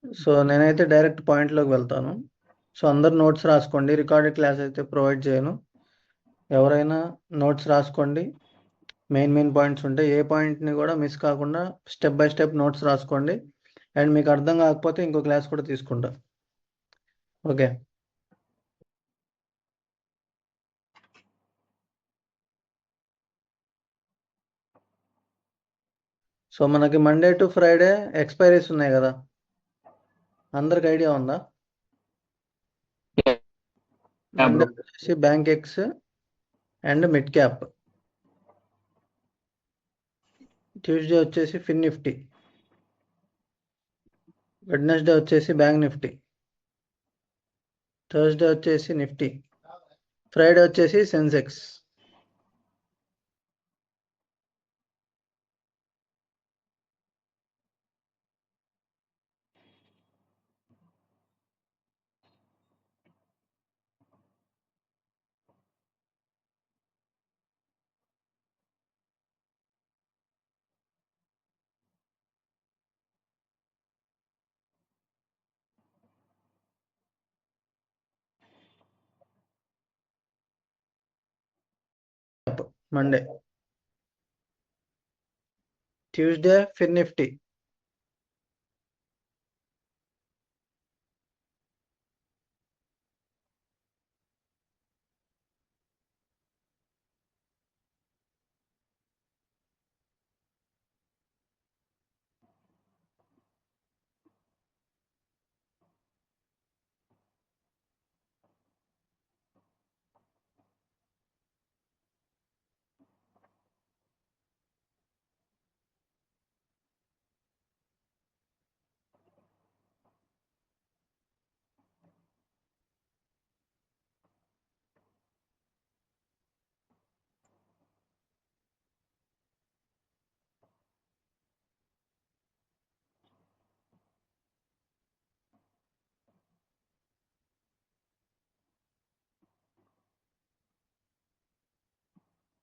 So నేనైతే direct పాయింట్లోకి వెళ్తాను. So అందరు నోట్స్ రాసుకోండి. రికార్డెడ్ క్లాస్ అయితే ప్రొవైడ్ చేయను. ఎవరైనా నోట్స్ రాసుకోండి. మెయిన్ పాయింట్స్ ఉంటాయి. ఏ పాయింట్ని కూడా మిస్ కాకుండా స్టెప్ బై స్టెప్ నోట్స్ రాసుకోండి. అండ్ మీకు అర్థం కాకపోతే ఇంకో క్లాస్ కూడా తీసుకుంటా. ఓకే. సో మనకి మండే టు ఫ్రైడే ఎక్స్పైరీస్ ఉన్నాయి కదా, అందరికి ఐడియా ఉందా? మండే వచ్చేసి bank X and mid cap. Tuesday వచ్చేసి ఫిన్ నిఫ్టీ. వెడ్నెస్డే వచ్చేసి బ్యాంక్ నిఫ్టీ. థర్స్డే వచ్చేసి నిఫ్టీ. ఫ్రైడే వచ్చేసి సెన్సెక్స్. మండే. ట్యూస్డే ఫిన్ నిఫ్టీ.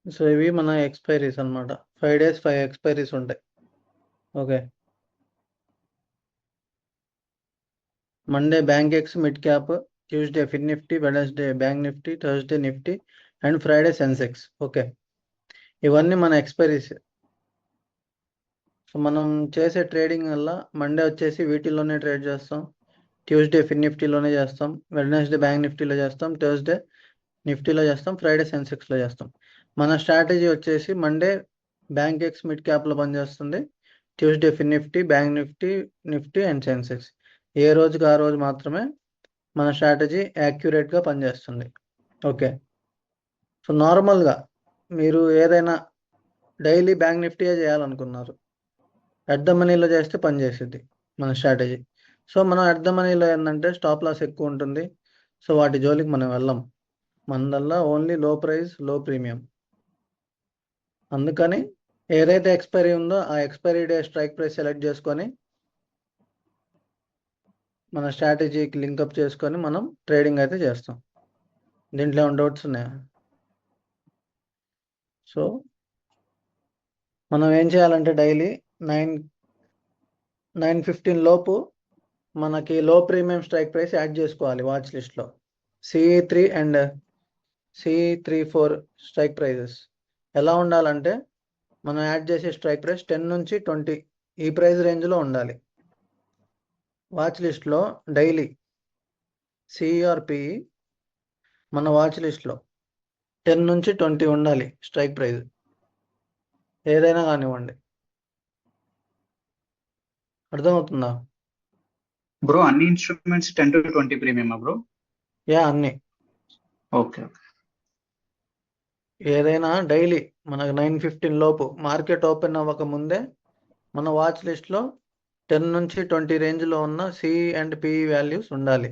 సో ఇవి మన ఎక్స్పైరీస్ అనమాట. 5 days 5 ఎక్స్పైరీస్ ఉంటాయి. Okay. Monday Bankex mid cap, Tuesday fin Nifty, Wednesday bank Nifty, Thursday Nifty and Friday Sensex. Okay, ఇవన్నీ మన ఎక్స్పైరీస్. సో మనం చేసే ట్రేడింగ్ వల్ల మండే వచ్చేసి వీటిల్లోనే ట్రేడ్ చేస్తాం, ట్యూస్డే ఫిన్ నిఫ్టీలోనే చేస్తాం, వెడ్నెస్డే బ్యాంక్ నిఫ్టీలో చేస్తాం, థర్స్డే నిఫ్టీలో చేస్తాం, ఫ్రైడే సెన్సెక్స్లో చేస్తాం. మన స్ట్రాటజీ వచ్చేసి మండే బ్యాంక్ ఎక్స్ మిడ్ క్యాప్లో పనిచేస్తుంది, Tuesday fin Nifty, Bank Nifty, Nifty and Sensex. ఏ రోజుకి ఆ రోజు మాత్రమే మన స్ట్రాటజీ యాక్యురేట్గా పనిచేస్తుంది. ఓకే. సో నార్మల్గా మీరు ఏదైనా డైలీ బ్యాంక్ నిఫ్టీయే చేయాలనుకున్నారు, అట్ ద మనీలో చేస్తే పనిచేస్తుంది మన స్ట్రాటజీ. సో మనం అట్ ద మనీలో ఏంటంటే స్టాప్ లాస్ ఎక్కువ ఉంటుంది. సో వాటి జోలికి మనం వెళ్ళాం. మనదల్లా ఓన్లీ లో ప్రైస్ లో ప్రీమియం. అందుకని ఏదైతే ఎక్స్పైరీ ఉందో ఆ expiry day strike price select చేసుకొని మన స్ట్రాటజీకి లింకప్ చేసుకొని మనం ట్రేడింగ్ అయితే చేస్తాం. దీంట్లో ఏమైనా డౌట్స్ ఉన్నాయా? సో మనం ఏం చేయాలంటే డైలీ 9:15 లోపు మనకి లో ప్రీమియం స్ట్రైక్ ప్రైస్ యాడ్ చేసుకోవాలి వాచ్ లిస్ట్లో. CE3 and CE34 strike prices ఎలా ఉండాలంటే మనం యాడ్ చేసే స్ట్రైక్ ప్రైస్ 10 నుంచి 20 ఈ ప్రైస్ రేంజ్లో ఉండాలి. వాచ్ లిస్ట్లో డైలీ CERP మన వాచ్ లిస్ట్లో 10 నుంచి 20 ఉండాలి స్ట్రైక్ ప్రైస్, ఏదైనా కానివ్వండి. అర్థమవుతుందా బ్రో? అన్ని ఇన్స్ట్రుమెంట్స్ 10 to 20 ప్రీమియమా బ్రో? యా, అన్ని. ఓకే. ఏదైనా డైలీ మనకు 9:15 లోపు మార్కెట్ ఓపెన్ అవ్వక ముందే మన వాచ్ లిస్ట్లో 10 నుంచి 20 రేంజ్లో ఉన్న CE అండ్ PE వాల్యూస్ ఉండాలి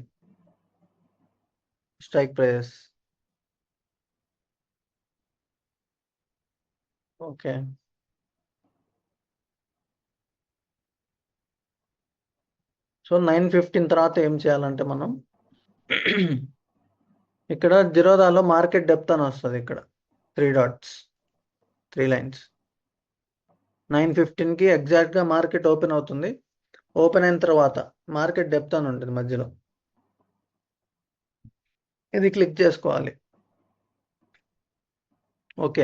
స్ట్రైక్ ప్రైజెస్. ఓకే. సో 9:15 తర్వాత ఏం చేయాలంటే మనం ఇక్కడ జిరోదాలో మార్కెట్ డెప్త్ అని వస్తుంది. ఇక్కడ 3 dots 3 lines. 9:15కి ఎగ్జాక్ట్గా మార్కెట్ ఓపెన్ అవుతుంది. ఓపెన్ అయిన తర్వాత మార్కెట్ డెప్త్ అని ఉంటుంది మధ్యలో, ఇది క్లిక్ చేసుకోవాలి. ఓకే,